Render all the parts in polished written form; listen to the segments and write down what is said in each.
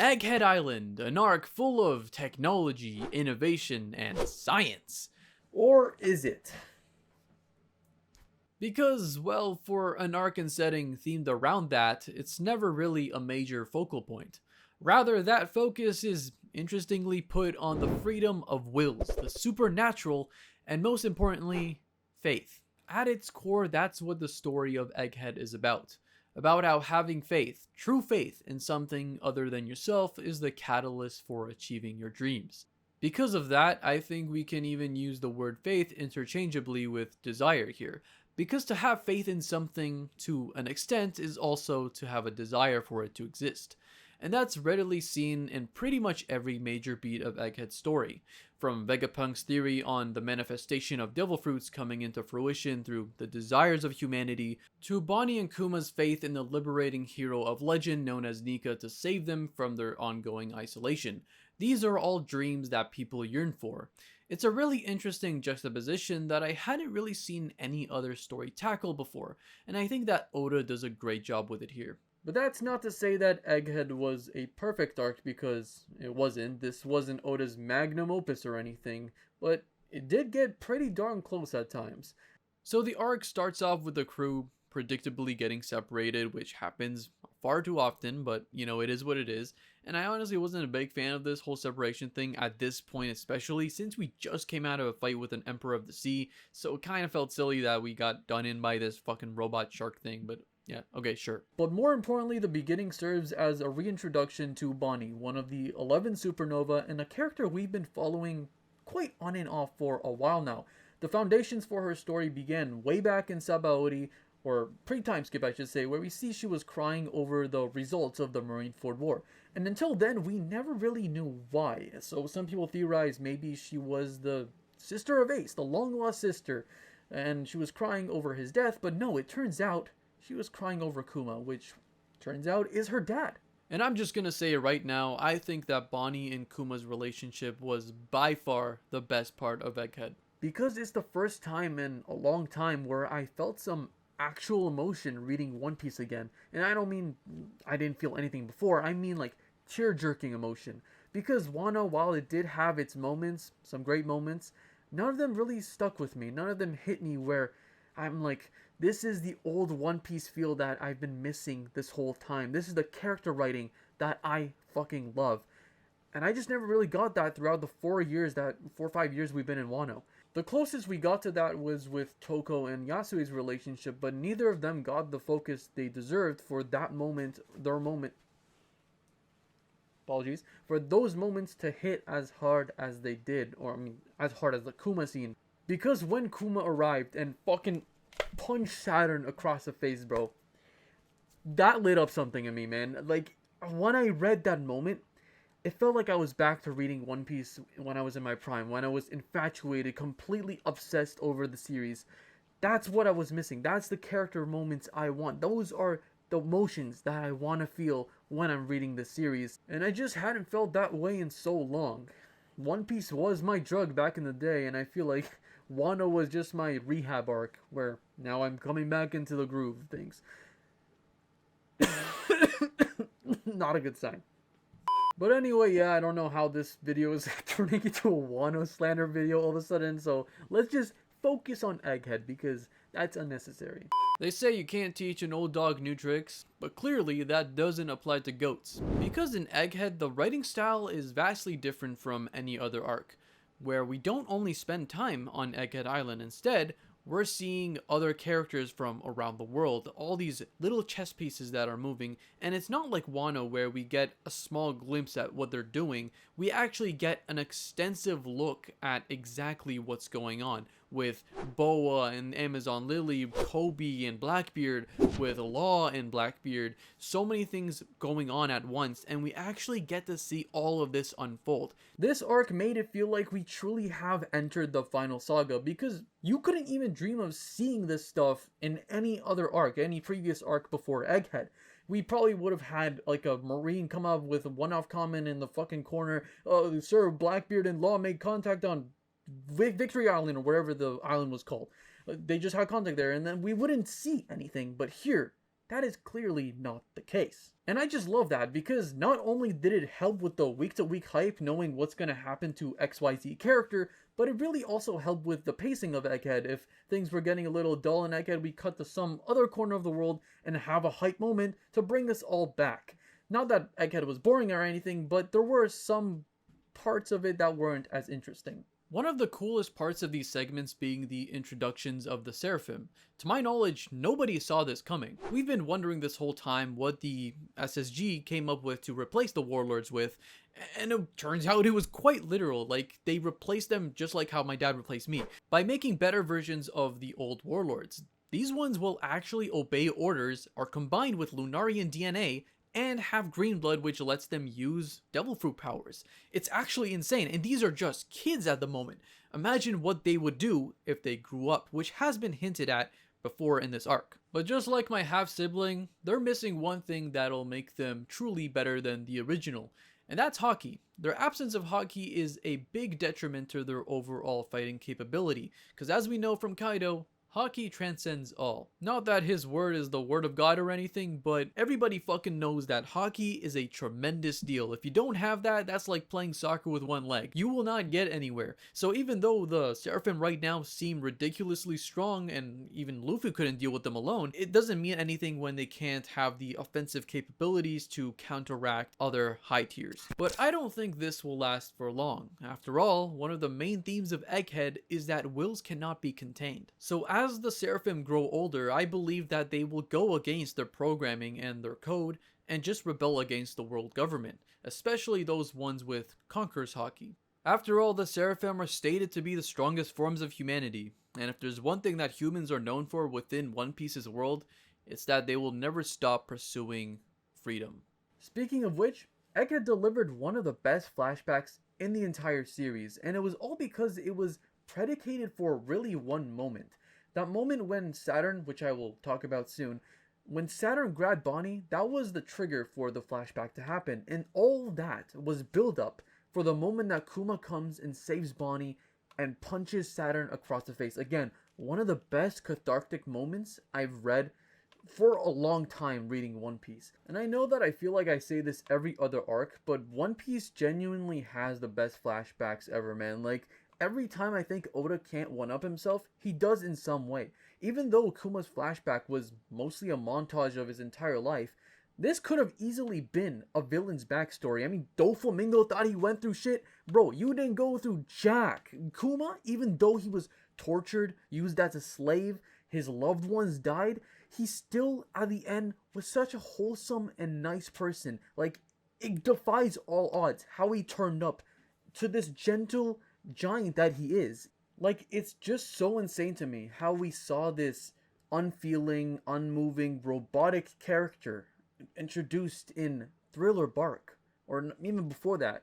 Egghead Island, an arc full of technology, innovation, and science. Or is it? Because, well, for an arc and setting themed around that, it's never really a major focal point. Rather, that focus is interestingly put on the freedom of wills, the supernatural, and most importantly, faith. At its core, that's what the story of Egghead is about. About how having faith, true faith in something other than yourself, is the catalyst for achieving your dreams. Because of that, I think we can even use the word faith interchangeably with desire here. Because to have faith in something to an extent is also to have a desire for it to exist. And that's readily seen in pretty much every major beat of Egghead's story. From Vegapunk's theory on the manifestation of devil fruits coming into fruition through the desires of humanity, to Bonnie and Kuma's faith in the liberating hero of legend known as Nika to save them from their ongoing isolation. These are all dreams that people yearn for. It's a really interesting juxtaposition that I hadn't really seen any other story tackle before, and I think that Oda does a great job with it here. But that's not to say that Egghead was a perfect arc, because it wasn't. This wasn't Oda's magnum opus or anything, but it did get pretty darn close at times. So the arc starts off with the crew predictably getting separated, which happens far too often, but you know, it is what it is. And I honestly wasn't a big fan of this whole separation thing at this point, especially since we just came out of a fight with an Emperor of the Sea, so it kind of felt silly that we got done in by this fucking robot shark thing, but yeah, okay, sure. But more importantly, the beginning serves as a reintroduction to Bonnie, one of the 11 supernova, and a character we've been following quite on and off for a while now. The foundations for her story began way back in Sabaody, or pre-time skip I should say, where we see she was crying over the results of the Marineford War. And until then, we never really knew why. So some people theorize maybe she was the sister of Ace, the long-lost sister, and she was crying over his death, but no, it turns out she was crying over Kuma, which turns out is her dad. And I'm just gonna say right now, I think that Bonnie and Kuma's relationship was by far the best part of Egghead. Because it's the first time in a long time where I felt some actual emotion reading One Piece again. And I don't mean I didn't feel anything before, I mean like tear-jerking emotion. Because Wano, while it did have its moments, some great moments, none of them really stuck with me. None of them hit me where I'm like, this is the old One Piece feel that I've been missing this whole time. This is the character writing that I fucking love. And I just never really got that throughout the 4 or 5 years we've been in Wano. The closest we got to that was with Toko and Yasue's relationship, but neither of them got the focus they deserved for that moment, for those moments to hit as hard as they did, or I mean, as hard as the Kuma scene. Because when Kuma arrived and fucking punched Saturn across the face, bro, that lit up something in me, man. Like, when I read that moment, it felt like I was back to reading One Piece when I was in my prime, when I was infatuated, completely obsessed over the series. That's what I was missing. That's the character moments I want. Those are the emotions that I want to feel when I'm reading the series. And I just hadn't felt that way in so long. One Piece was my drug back in the day, and I feel like Wano was just my rehab arc, where now I'm coming back into the groove of things. Not a good sign. But anyway, yeah, I don't know how this video is turning into a Wano slander video all of a sudden, so let's just focus on Egghead, because that's unnecessary. They say you can't teach an old dog new tricks, but clearly that doesn't apply to goats. Because in Egghead, the writing style is vastly different from any other arc, where we don't only spend time on Egghead Island. Instead, we're seeing other characters from around the world, all these little chess pieces that are moving, and it's not like Wano where we get a small glimpse at what they're doing. We actually get an extensive look at exactly what's going on, with Boa and Amazon Lily, Kobe and Blackbeard, with Law and Blackbeard, so many things going on at once, and we actually get to see all of this unfold. This arc made it feel like we truly have entered the final saga, because you couldn't even dream of seeing this stuff in any other arc, any previous arc before Egghead. We probably would have had like a Marine come up with a one-off comment in the fucking corner, sir, Blackbeard and Law made contact on Victory Island, or whatever the island was called. They just had contact there, and then we wouldn't see anything. But here, that is clearly not the case. And I just love that because not only did it help with the week to week hype knowing what's going to happen to XYZ character, but it really also helped with the pacing of Egghead. If things were getting a little dull in Egghead, we cut to some other corner of the world and have a hype moment to bring us all back. Not that Egghead was boring or anything, but there were some parts of it that weren't as interesting. One of the coolest parts of these segments being the introductions of the Seraphim. To my knowledge, nobody saw this coming. We've been wondering this whole time what the SSG came up with to replace the warlords with, and it turns out it was quite literal. Like, they replaced them just like how my dad replaced me, by making better versions of the old warlords. These ones will actually obey orders, are combined with Lunarian DNA, and have green blood, which lets them use devil fruit powers. It's actually insane, and these are just kids at the moment. Imagine what they would do if they grew up, which has been hinted at before in this arc. But just like my half-sibling, they're missing one thing that'll make them truly better than the original, and that's hockey. Their absence of hockey is a big detriment to their overall fighting capability, because as we know from Kaido, hockey transcends all. Not that his word is the word of God or anything, but everybody fucking knows that hockey is a tremendous deal. If you don't have that, that's like playing soccer with one leg. You will not get anywhere. So even though the Seraphim right now seem ridiculously strong, and even Luffy couldn't deal with them alone, it doesn't mean anything when they can't have the offensive capabilities to counteract other high tiers. But I don't think this will last for long. After all, one of the main themes of Egghead is that wills cannot be contained. So as the Seraphim grow older, I believe that they will go against their programming and their code and just rebel against the world government, especially those ones with Conqueror's Hockey. After all, the Seraphim are stated to be the strongest forms of humanity, and if there's one thing that humans are known for within One Piece's world, it's that they will never stop pursuing freedom. Speaking of which, Egghead delivered one of the best flashbacks in the entire series, and it was all because it was predicated for really one moment. That moment when Saturn, which I will talk about soon, when Saturn grabbed Bonnie, that was the trigger for the flashback to happen. And all that was build up for the moment that Kuma comes and saves Bonnie and punches Saturn across the face. Again, one of the best cathartic moments I've read for a long time reading One Piece. And I know that I feel like I say this every other arc, but One Piece genuinely has the best flashbacks ever, man. Like, every time I think Oda can't one-up himself, he does in some way. Even though Kuma's flashback was mostly a montage of his entire life, this could have easily been a villain's backstory. I mean, Doflamingo thought he went through shit. Bro, you didn't go through jack. Kuma, even though he was tortured, used as a slave, his loved ones died, he still, at the end, was such a wholesome and nice person. Like, it defies all odds how he turned up to this gentle giant that he is. Like, it's just so insane to me how we saw this unfeeling, unmoving, robotic character introduced in Thriller Bark, or even before that,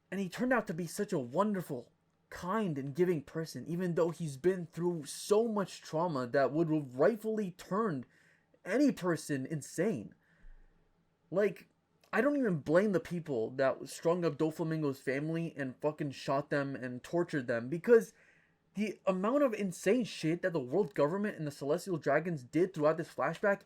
and he turned out to be such a wonderful, kind, and giving person, even though he's been through so much trauma that would have rightfully turned any person insane. Like, I don't even blame the people that strung up Doflamingo's family and fucking shot them and tortured them, because the amount of insane shit that the world government and the Celestial Dragons did throughout this flashback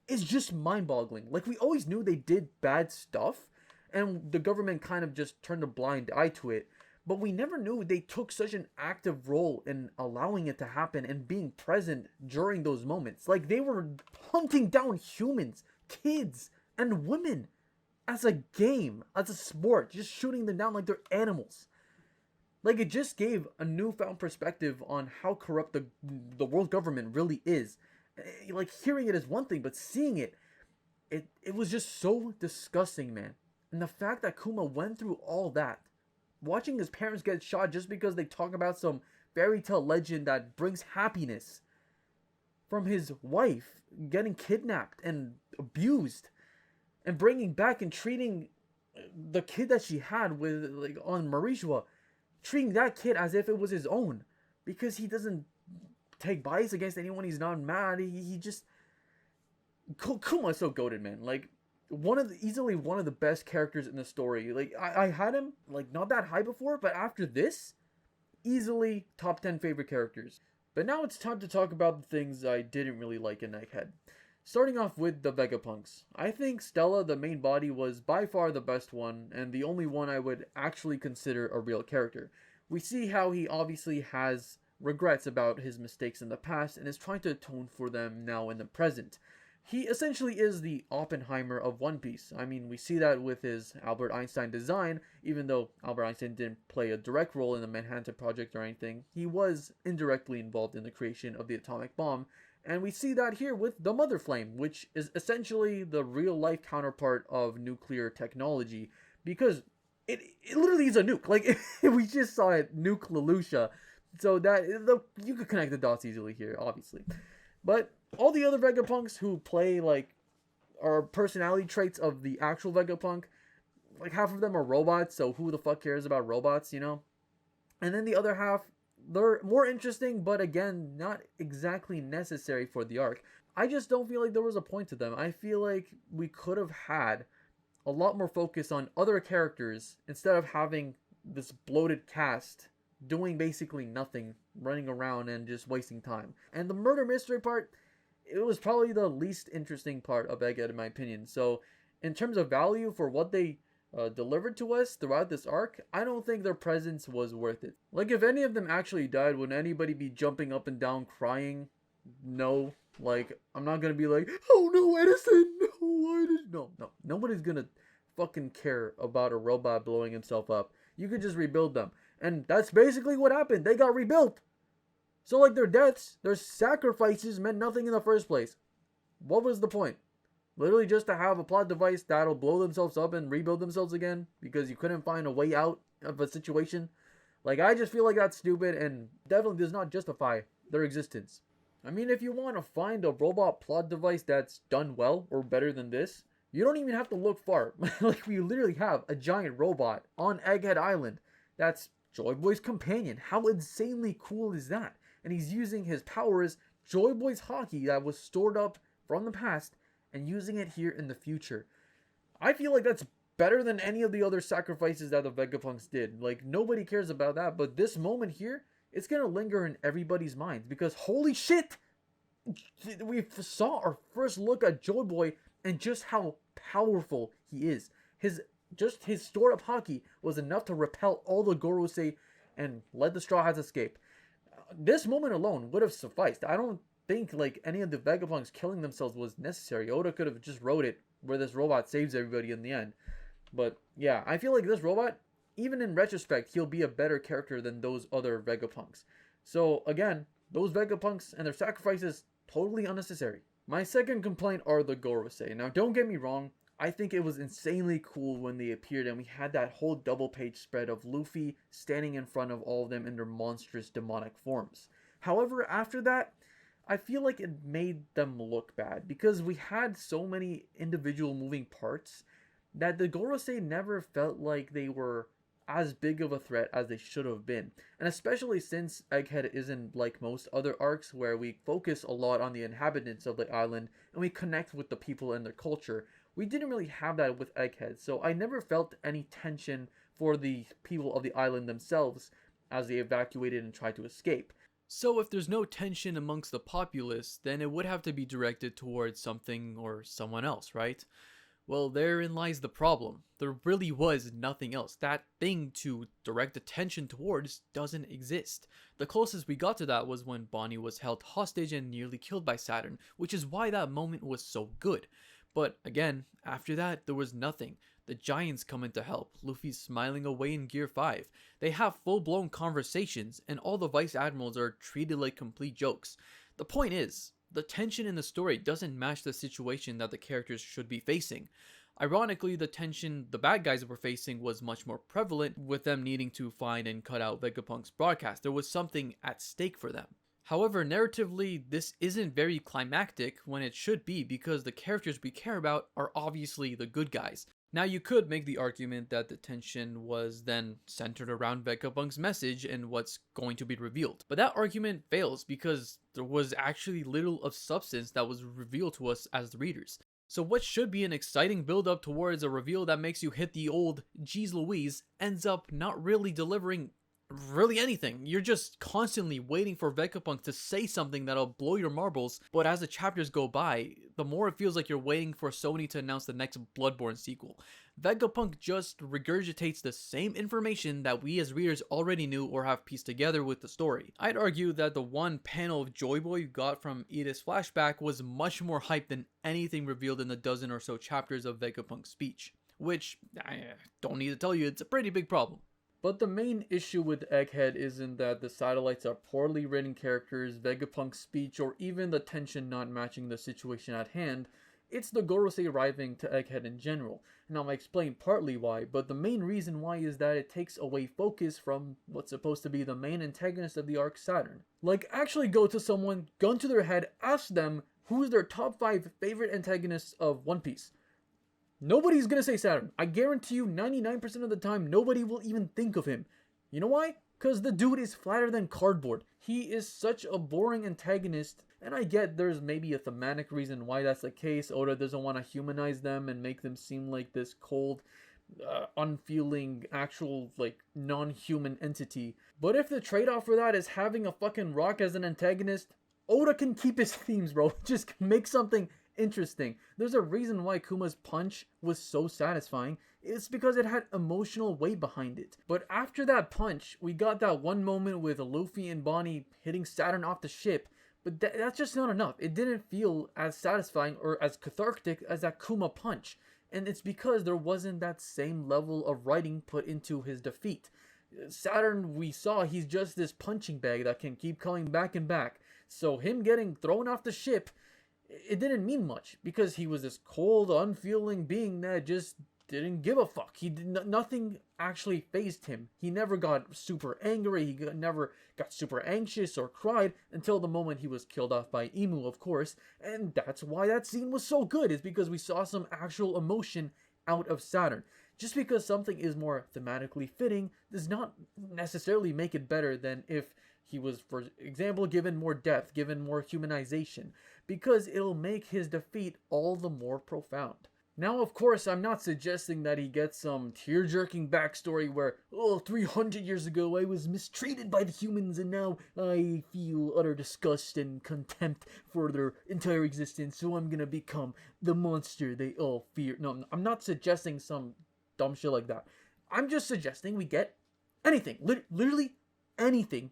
is just mind-boggling. Like, we always knew they did bad stuff, and the government kind of just turned a blind eye to it, but we never knew they took such an active role in allowing it to happen and being present during those moments. Like, they were hunting down humans, kids, and women as a game, as a sport, just shooting them down like they're animals. Like, it just gave a newfound perspective on how corrupt the world government really is. Like, hearing it is one thing, but seeing it was just so disgusting, man. And the fact that Kuma went through all that, watching his parents get shot just because they talk about some fairy tale legend that brings happiness, from his wife getting kidnapped and abused, and bringing back and treating the kid that she had with, like, on Marishua, treating that kid as if it was his own, because he doesn't take bias against anyone. He's not mad. He just, Kuma is so goated, man. Like, easily one of the best characters in the story. Like, I had him, like, not that high before, but after this, easily top 10 favorite characters. But now it's time to talk about the things I didn't really like in Egghead. Starting off with the Vegapunks. I think Stella, the main body, was by far the best one, and the only one I would actually consider a real character. We see how he obviously has regrets about his mistakes in the past and is trying to atone for them now in the present. He essentially is the Oppenheimer of One Piece. I mean, we see that with his Albert Einstein design, even though Albert Einstein didn't play a direct role in the Manhattan Project or anything, he was indirectly involved in the creation of the atomic bomb. And we see that here with the Mother Flame, which is essentially the real life counterpart of nuclear technology, because it literally is a nuke. Like, we just saw it, nuke Lelouch. So that you could connect the dots easily here, obviously. But all the other Vegapunks who play, like, are personality traits of the actual Vegapunk, like, half of them are robots, so who the fuck cares about robots, you know? And then the other half, they're more interesting, but again, not exactly necessary for the arc. I just don't feel like there was a point to them. I feel like we could have had a lot more focus on other characters instead of having this bloated cast doing basically nothing, running around and just wasting time. And the murder mystery part, it was probably the least interesting part of Egghead in my opinion. So in terms of value for what they delivered to us throughout this arc, I don't think their presence was worth it. Like, if any of them actually died, would anybody be jumping up and down crying? No. Like, I'm not gonna be like, oh no, Edison, no, why did... No. Nobody's gonna fucking care about a robot blowing himself up. You could just rebuild them. And that's basically what happened. They got rebuilt. So, like, their deaths, their sacrifices meant nothing in the first place. What was the point? Literally just to have a plot device that'll blow themselves up and rebuild themselves again because you couldn't find a way out of a situation? Like, I just feel like that's stupid and definitely does not justify their existence. I mean, if you want to find a robot plot device that's done well or better than this, you don't even have to look far. Like, we literally have a giant robot on Egghead Island that's Joy Boy's companion. How insanely cool is that? And he's using his powers, Joy Boy's hockey that was stored up from the past, and using it here in the future. I feel like that's better than any of the other sacrifices that the Vegapunks did. Like, nobody cares about that, but this moment here, it's gonna linger in everybody's minds because holy shit! We saw our first look at Joy Boy and just how powerful he is. His stored up hockey was enough to repel all the Gorosei and let the Straw Hats escape. This moment alone would have sufficed. I don't think like any of the Vegapunks killing themselves was necessary. Oda could have just wrote it where this robot saves everybody in the end. But yeah, I feel like this robot, even in retrospect, he'll be a better character than those other Vegapunks. So again, those Vegapunks and their sacrifices, totally unnecessary. My second complaint are the Gorosei. Now don't get me wrong, I think it was insanely cool when they appeared and we had that whole double page spread of Luffy standing in front of all of them in their monstrous demonic forms. However, after that, I feel like it made them look bad because we had so many individual moving parts that the Gorosei never felt like they were as big of a threat as they should have been. And especially since Egghead isn't like most other arcs where we focus a lot on the inhabitants of the island and we connect with the people and their culture, we didn't really have that with Egghead. So I never felt any tension for the people of the island themselves as they evacuated and tried to escape. So if there's no tension amongst the populace, then it would have to be directed towards something or someone else, right? Well, therein lies the problem. There really was nothing else. That thing to direct attention towards doesn't exist. The closest we got to that was when Bonnie was held hostage and nearly killed by Saturn, which is why that moment was so good. But again, after that, there was nothing. The Giants come in to help. Luffy's smiling away in Gear 5. They have full-blown conversations, and all the Vice Admirals are treated like complete jokes. The point is, the tension in the story doesn't match the situation that the characters should be facing. Ironically, the tension the bad guys were facing was much more prevalent, with them needing to find and cut out Vegapunk's broadcast. There was something at stake for them. However, narratively, this isn't very climactic when it should be because the characters we care about are obviously the good guys. Now you could make the argument that the tension was then centered around Vegapunk's message and what's going to be revealed. But that argument fails because there was actually little of substance that was revealed to us as the readers. So what should be an exciting build up towards a reveal that makes you hit the old geez Louise ends up not really delivering really anything. You're just constantly waiting for Vegapunks to say something that'll blow your marbles, but as the chapters go by, the more it feels like you're waiting for Sony to announce the next Bloodborne sequel. Vegapunk just regurgitates the same information that we as readers already knew or have pieced together with the story. I'd argue that the one panel of Joy Boy you got from Edith's flashback was much more hype than anything revealed in the dozen or so chapters of Vegapunk's speech, which, I don't need to tell you, it's a pretty big problem. But the main issue with Egghead isn't that the satellites are poorly written characters, Vegapunk's speech, or even the tension not matching the situation at hand. It's the Gorosei arriving to Egghead in general. And I'll explain partly why, but the main reason why is that it takes away focus from what's supposed to be the main antagonist of the arc, Saturn. Like, actually go to someone, gun to their head, ask them who's their top 5 favorite antagonists of One Piece. Nobody's gonna say Saturn. I guarantee you 99% of the time, nobody will even think of him. You know why? Because the dude is flatter than cardboard. He is such a boring antagonist, and I get there's maybe a thematic reason why that's the case. Oda doesn't want to humanize them and make them seem like this cold, unfeeling, actual, like, non-human entity. But if the trade-off for that is having a fucking rock as an antagonist, Oda can keep his themes, bro. Just make something interesting. There's a reason why Kuma's punch was so satisfying. It's because it had emotional weight behind it. But after that punch, we got that one moment with Luffy and Bonnie hitting Saturn off the ship. But that's just not enough. It didn't feel as satisfying or as cathartic as that Kuma punch. And it's because there wasn't that same level of writing put into his defeat. Saturn, we saw, he's just this punching bag that can keep coming back and back. So him getting thrown off the ship, it didn't mean much because he was this cold, unfeeling being that just didn't give a fuck. Nothing actually fazed him. He never got super angry. He never got super anxious or cried until the moment he was killed off by Emu, of course. And that's why that scene was so good, is because we saw some actual emotion out of Saturn. Just because something is more thematically fitting does not necessarily make it better than if he was, for example, given more depth, given more humanization, because it'll make his defeat all the more profound. Now, of course, I'm not suggesting that he gets some tear-jerking backstory where, 300 years ago I was mistreated by the humans and now I feel utter disgust and contempt for their entire existence, so I'm gonna become the monster they all fear. No, I'm not suggesting some dumb shit like that. I'm just suggesting we get anything, literally anything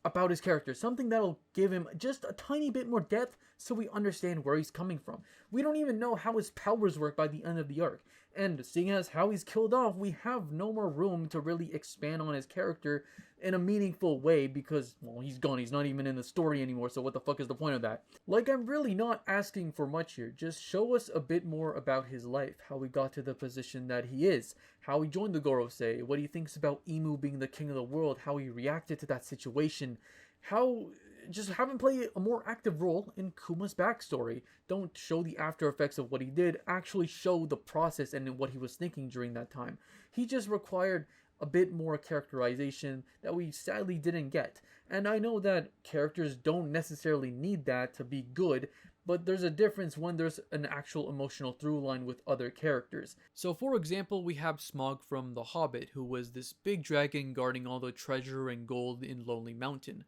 about his character, something that'll give him just a tiny bit more depth so we understand where he's coming from. We don't even know how his powers work by the end of the arc, and seeing as how he's killed off, we have no more room to really expand on his character in a meaningful way because, well, he's gone, he's not even in the story anymore, so what the fuck is the point of that? Like, I'm really not asking for much here, just show us a bit more about his life, how he got to the position that he is, how he joined the Gorosei, what he thinks about Emu being the king of the world, how he reacted to that situation, how just have him play a more active role in Kuma's backstory. Don't show the after effects of what he did, actually show the process and what he was thinking during that time. He just required a bit more characterization that we sadly didn't get. And I know that characters don't necessarily need that to be good, but there's a difference when there's an actual emotional through line with other characters. So for example, we have Smaug from The Hobbit, who was this big dragon guarding all the treasure and gold in Lonely Mountain.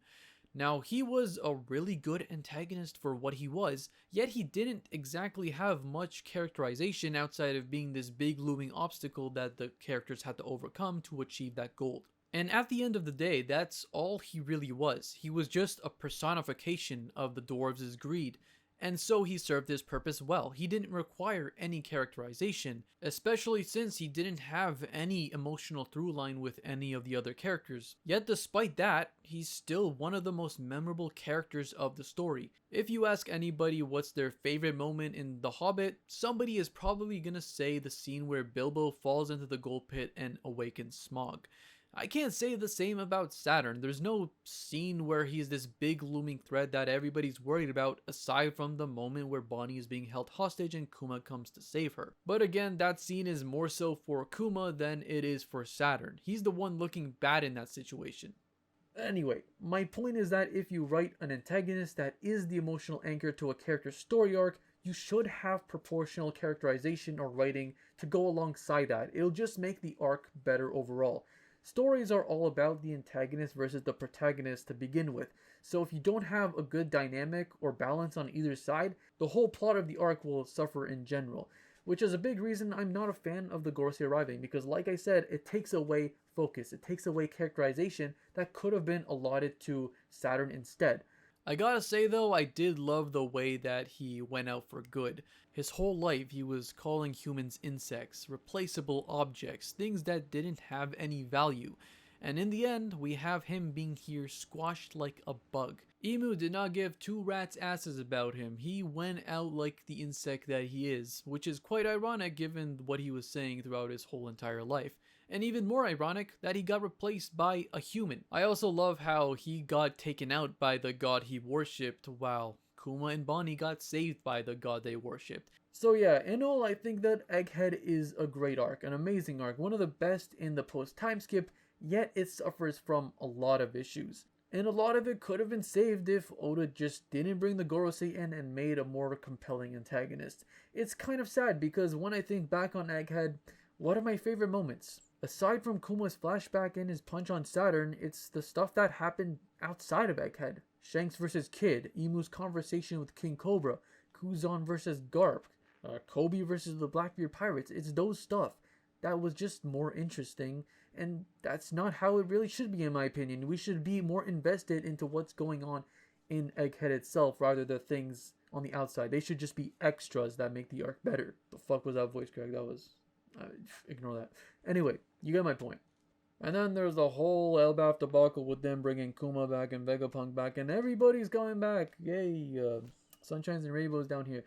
Now, he was a really good antagonist for what he was, yet he didn't exactly have much characterization outside of being this big looming obstacle that the characters had to overcome to achieve that goal. And at the end of the day, that's all he really was. He was just a personification of the dwarves' greed. And so he served his purpose well. He didn't require any characterization, especially since he didn't have any emotional through line with any of the other characters. Yet despite that, he's still one of the most memorable characters of the story. If you ask anybody what's their favorite moment in The Hobbit, somebody is probably gonna say the scene where Bilbo falls into the gold pit and awakens Smaug. I can't say the same about Saturn. There's no scene where he's this big looming threat that everybody's worried about aside from the moment where Bonnie is being held hostage and Kuma comes to save her. But again, that scene is more so for Kuma than it is for Saturn. He's the one looking bad in that situation. Anyway, my point is that if you write an antagonist that is the emotional anchor to a character's story arc, you should have proportional characterization or writing to go alongside that. It'll just make the arc better overall. Stories are all about the antagonist versus the protagonist to begin with. So if you don't have a good dynamic or balance on either side, the whole plot of the arc will suffer in general. Which is a big reason I'm not a fan of the Gorosei arriving, because like I said, it takes away focus, it takes away characterization that could have been allotted to Saturn instead. I gotta say though, I did love the way that he went out for good. His whole life he was calling humans insects, replaceable objects, things that didn't have any value. And in the end, we have him being here squashed like a bug. Emu did not give two rats' asses about him. He went out like the insect that he is, which is quite ironic given what he was saying throughout his whole entire life. And even more ironic that he got replaced by a human. I also love how he got taken out by the god he worshipped, while Kuma and Bonnie got saved by the god they worshipped. So yeah, in all, I think that Egghead is a great arc, an amazing arc, one of the best in the post-time skip, yet it suffers from a lot of issues. And a lot of it could have been saved if Oda just didn't bring the Gorosei in and made a more compelling antagonist. It's kind of sad because when I think back on Egghead, what are my favorite moments? Aside from Kuma's flashback and his punch on Saturn, it's the stuff that happened outside of Egghead. Shanks versus Kid, Emu's conversation with King Cobra, Kuzan versus Garp, Kobe versus the Blackbeard Pirates. It's those stuff that was just more interesting, and that's not how it really should be in my opinion. We should be more invested into what's going on in Egghead itself rather than things on the outside. They should just be extras that make the arc better. The fuck was that voice crack? That was... ignore that. Anyway, you get my point. And then there's the whole Elbaf debacle with them bringing Kuma back and Vegapunk back, and everybody's coming back. Yay, sunshines and rainbows down here.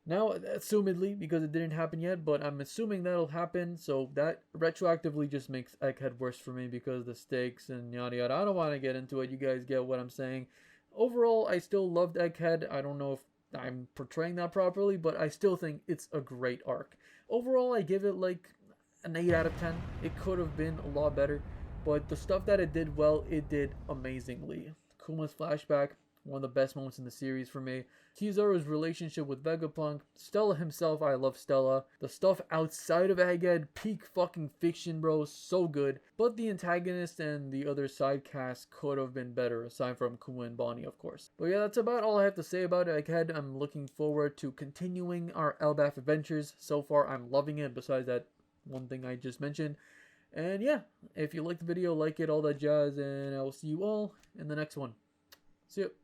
Now, assumedly, because it didn't happen yet, but I'm assuming that'll happen, so that retroactively just makes Egghead worse for me because the stakes and yada yada. I don't want to get into it, you guys get what I'm saying. Overall, I still loved Egghead. I don't know if I'm portraying that properly, but I still think it's a great arc. Overall, I give it like an 8 out of 10. It could have been a lot better, but the stuff that it did well, it did amazingly. Kuma's flashback, one of the best moments in the series for me. Kizaru's relationship with Vegapunk. Stella himself, I love Stella. The stuff outside of Egghead, peak fucking fiction, bro. So good. But the antagonist and the other side cast could have been better, aside from Kuma and Bonnie, of course. But yeah, that's about all I have to say about Egghead. I'm looking forward to continuing our Elbaf adventures. So far, I'm loving it, besides that one thing I just mentioned. And yeah, if you liked the video, like it, all that jazz, and I will see you all in the next one. See ya.